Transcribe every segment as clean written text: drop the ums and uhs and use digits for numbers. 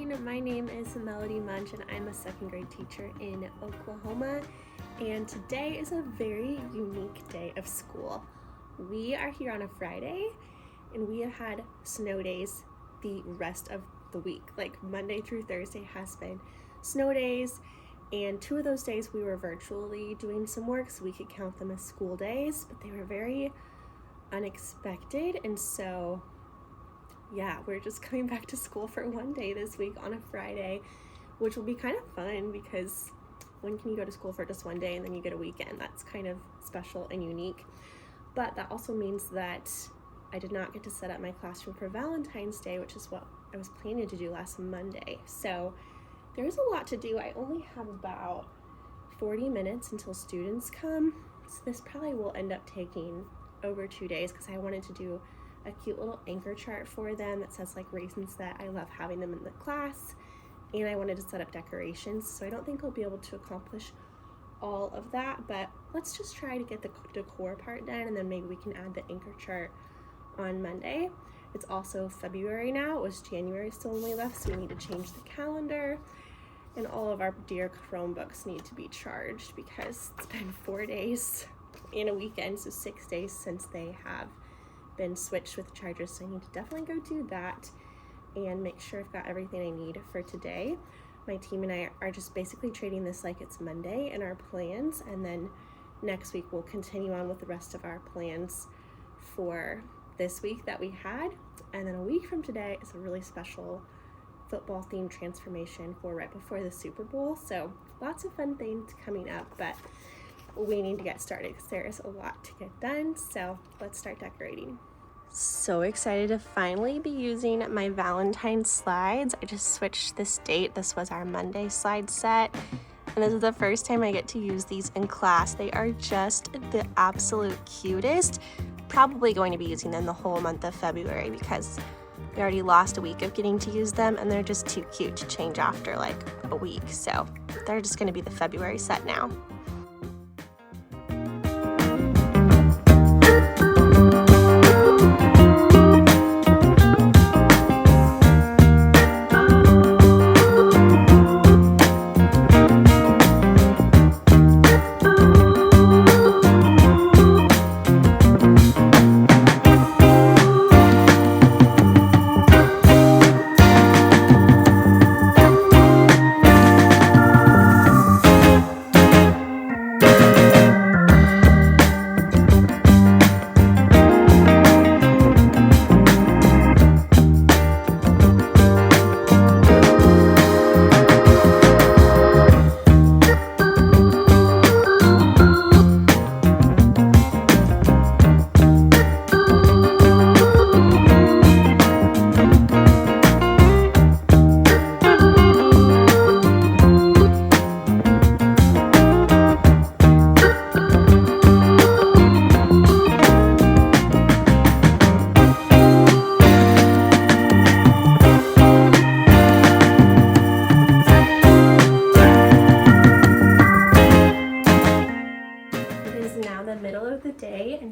morning. My name is Melody Munch and I'm a second grade teacher in Oklahoma, and today is a very unique day of school. We are here on a Friday and we have had snow days the rest of the week. Like Monday through Thursday has been snow days, and 2 of those days we were virtually doing some work so we could count them as school days, but they were very unexpected, and so yeah, we're just coming back to school for one day this week on a Friday, which will be kind of fun because when can you go to school for just one day and then you get a weekend? That's kind of special and unique. But that also means that I did not get to set up my classroom for Valentine's Day, which is what I was planning to do last Monday. So there's a lot to do. I only have about 40 minutes until students come. So this probably will end up taking over 2 days because I wanted to do a cute little anchor chart for them that says like reasons that I love having them in the class, and I wanted to set up decorations, so I don't think I'll be able to accomplish all of that, but let's just try to get the decor part done, and then maybe we can add the anchor chart on Monday. It's also February now. It was January still when we left, so we need to change the calendar, and all of our dear Chromebooks need to be charged because it's been 4 days and a weekend, so 6 days since they have been switched with the chargers, so I need to definitely go do that and make sure I've got everything I need for today. My team and I are just basically treating this like it's Monday in our plans, and then next week we'll continue on with the rest of our plans for this week that we had, and then a week from today is a really special football themed transformation for right before the Super Bowl, so lots of fun things coming up, but we need to get started because there is a lot to get done, so let's start decorating. So excited to finally be using my Valentine slides. I just switched this date. This was our Monday slide set, and this is the first time I get to use these in class. They are just the absolute cutest. Probably going to be using them the whole month of February because we already lost a week of getting to use them, and they're just too cute to change after like a week, so they're just going to be the February set now.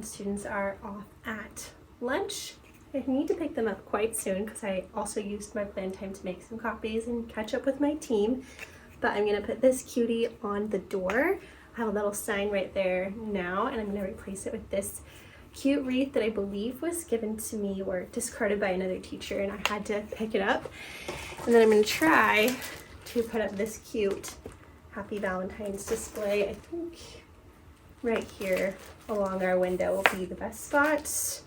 Students are off at lunch. I need to pick them up quite soon because I also used my plan time to make some copies and catch up with my team. But I'm going to put this cutie on the door. I have a little sign right there now, and I'm going to replace it with this cute wreath that I believe was given to me or discarded by another teacher, and I had to pick it up. And then I'm going to try to put up this cute Happy Valentine's display. I think right here along our window will be the best spot,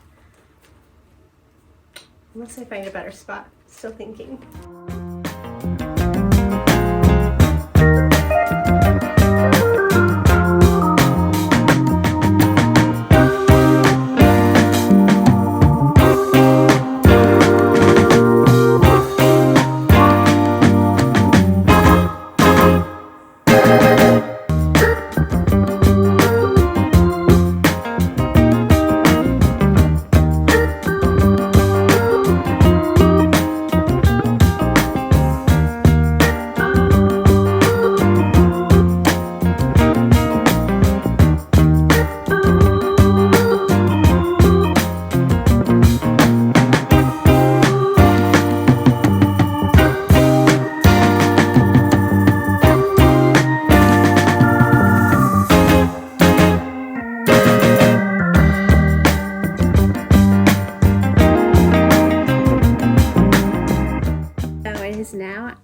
unless I find a better spot. Still thinking.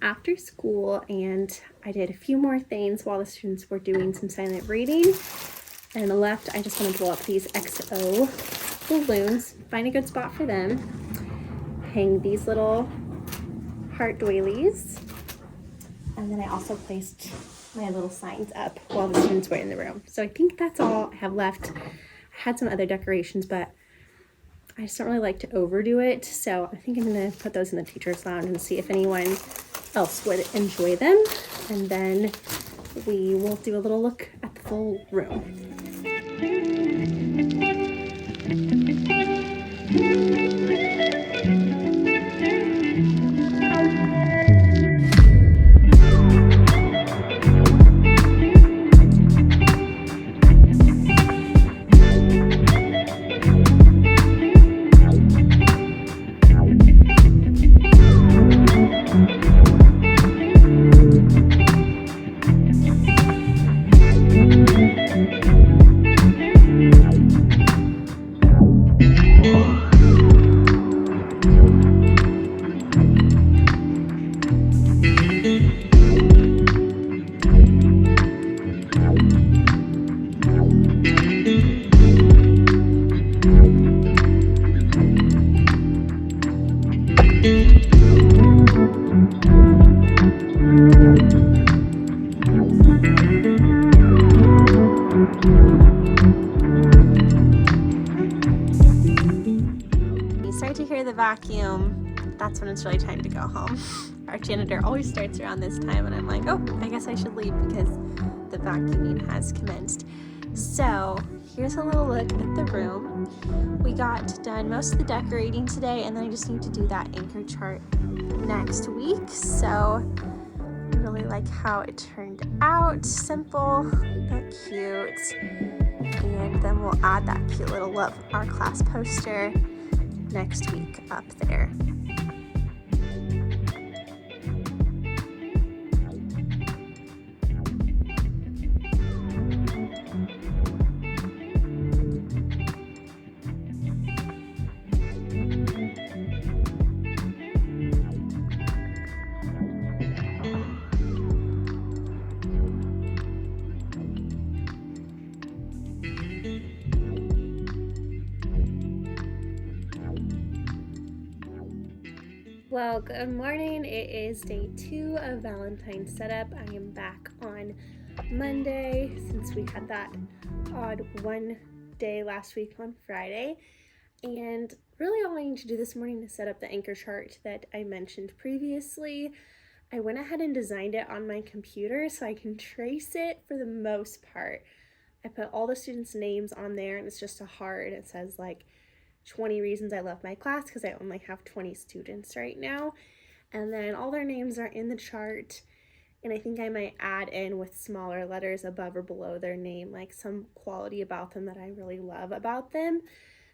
after school and I did a few more things while the students were doing some silent reading. And on the left, I just want to blow up these XO balloons, find a good spot for them, hang these little heart doilies, and then I also placed my little signs up while the students were in the room. So I think that's all I have left. I had some other decorations, but I just don't really like to overdo it. So I think I'm gonna put those in the teacher's lounge and see if anyone else would enjoy them. And then we will do a little look at the full room. Vacuum, that's when it's really time to go home. Our janitor always starts around this time and I'm like, oh, I guess I should leave because the vacuuming has commenced. So here's a little look at the room. We got done most of the decorating today and then I just need to do that anchor chart next week. So I really like how it turned out. Simple but cute. And then we'll add that cute little Love Our Class poster next week up there. Well, good morning. It is day 2 of Valentine Setup. I am back on Monday since we had that odd one day last week on Friday. And really all I need to do this morning is set up the anchor chart that I mentioned previously. I went ahead and designed it on my computer so I can trace it for the most part. I put all the students' names on there and it's just a heart. It says like 20 reasons I love my class because I only have 20 students right now. And then all their names are in the chart. And I think I might add in with smaller letters above or below their name, like some quality about them that I really love about them.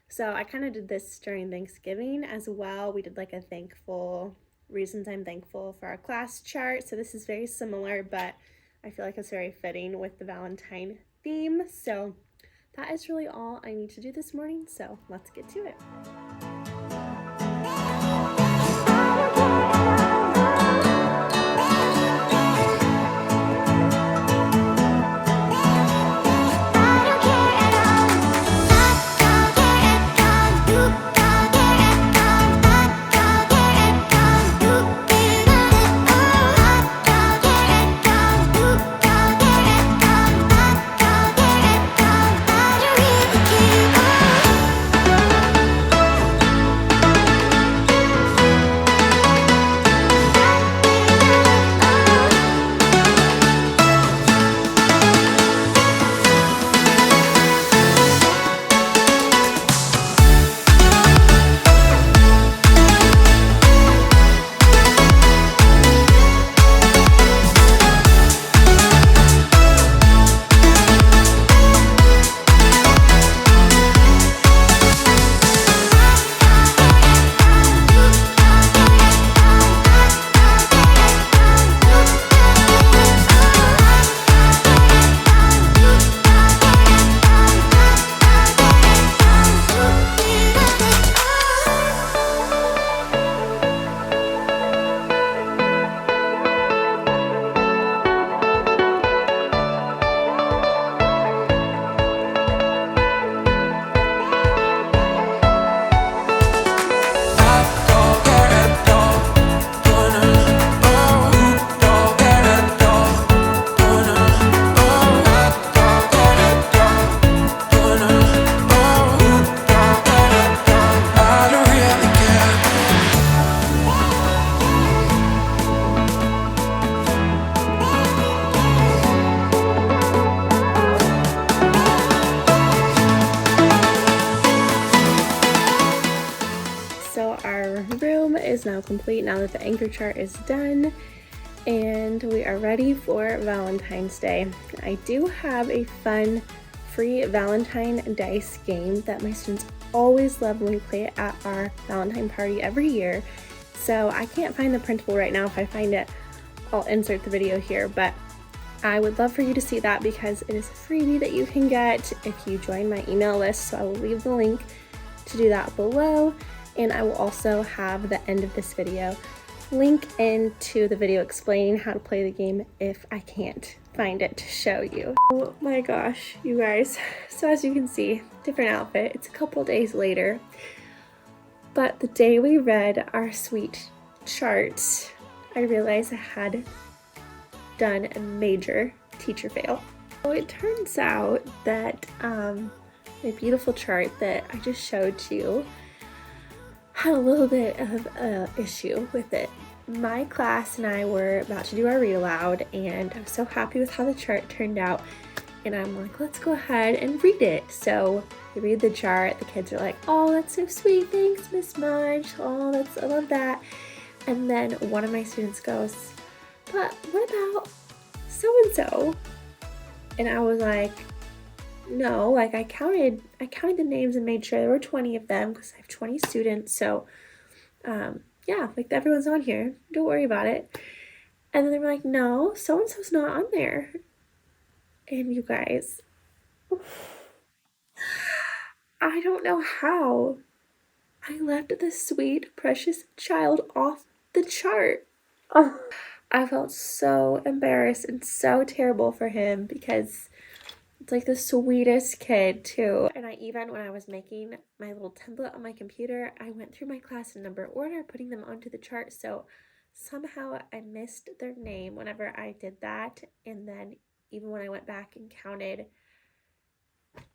So I kind of did this during Thanksgiving as well. We did like a reasons I'm thankful for our class chart. So this is very similar, but I feel like it's very fitting with the Valentine theme. So that is really all I need to do this morning, so let's get to it. complete now that the anchor chart is done. And we are ready for Valentine's Day. I do have a fun free Valentine dice game that my students always love when we play it at our Valentine party every year. So I can't find the printable right now. If I find it, I'll insert the video here, but I would love for you to see that because it is a freebie that you can get if you join my email list. So I will leave the link to do that below, and I will also have the end of this video link into the video explaining how to play the game if I can't find it to show you. Oh my gosh, you guys. So as you can see, different outfit. It's a couple days later, but the day we read our sweet chart, I realized I had done a major teacher fail. So it turns out that my beautiful chart that I just showed you had a little bit of an issue with it. My class and I were about to do our read aloud, and I was so happy with how the chart turned out, and I'm like, let's go ahead and read it. So we read the chart. The kids are like, oh, that's so sweet, thanks Miss Munch, oh, I love that. And then one of my students goes, but what about so-and-so? And I was like, no, like I counted the names and made sure there were 20 of them because I have 20 students. So yeah, like everyone's on here. Don't worry about it. And then they were like, no, so-and-so's not on there. And you guys, I don't know how I left this sweet, precious child off the chart. Oh, I felt so embarrassed and so terrible for him because it's like the sweetest kid too. And I even, when I was making my little template on my computer, I went through my class in number order, putting them onto the chart. So somehow I missed their name whenever I did that. And then even when I went back and counted,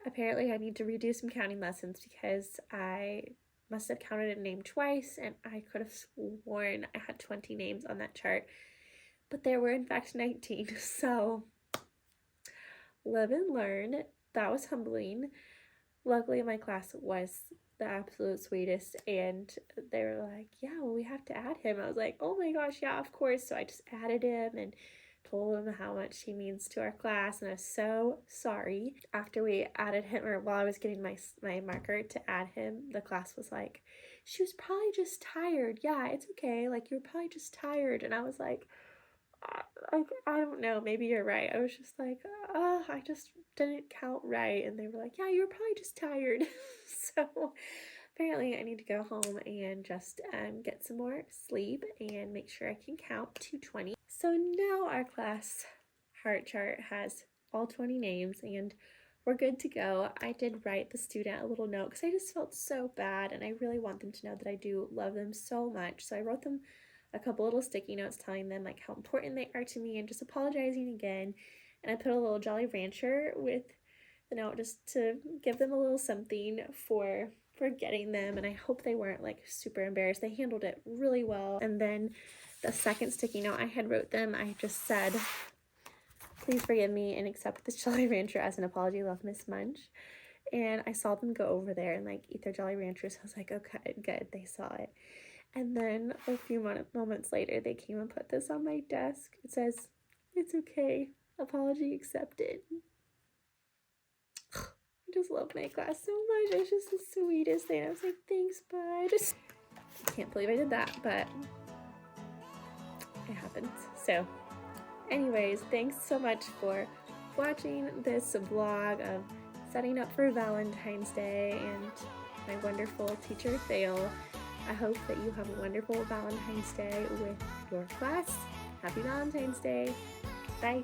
apparently I need to redo some counting lessons because I must have counted a name twice, and I could have sworn I had 20 names on that chart, but there were in fact 19. So live and learn. That was humbling. Luckily my class was the absolute sweetest, and they were like, yeah, well, we have to add him. I was like, oh my gosh, yeah, of course. So I just added him and told him how much he means to our class, and I was so sorry. After we added him, or while I was getting my marker to add him, the class was like, she was probably just tired. Yeah, it's okay. Like, you're probably just tired. And I was like, I don't know, maybe you're right. I was just like, I just didn't count right. And they were like, yeah, you're probably just tired. So apparently I need to go home and just get some more sleep and make sure I can count to 20. So now our class heart chart has all 20 names and we're good to go. I did write the student a little note because I just felt so bad, and I really want them to know that I do love them so much. So I wrote them a couple little sticky notes telling them like how important they are to me and just apologizing again. And I put a little Jolly Rancher with the note just to give them a little something for getting them, and I hope they weren't like super embarrassed. They handled it really well. And then the second sticky note I had wrote them, I just said, please forgive me and accept this Jolly Rancher as an apology. Love, Miss Munch. And I saw them go over there and like eat their Jolly Ranchers. I was like, okay, good, they saw it. And then a few moments later, they came and put this on my desk. It says, it's okay, apology accepted. I just love my class so much. It's just the sweetest thing. I was like, thanks, bud. I can't believe I did that, but it happened. So anyways, thanks so much for watching this vlog of setting up for Valentine's Day and my wonderful teacher fail. I hope that you have a wonderful Valentine's Day with your class. Happy Valentine's Day. Bye.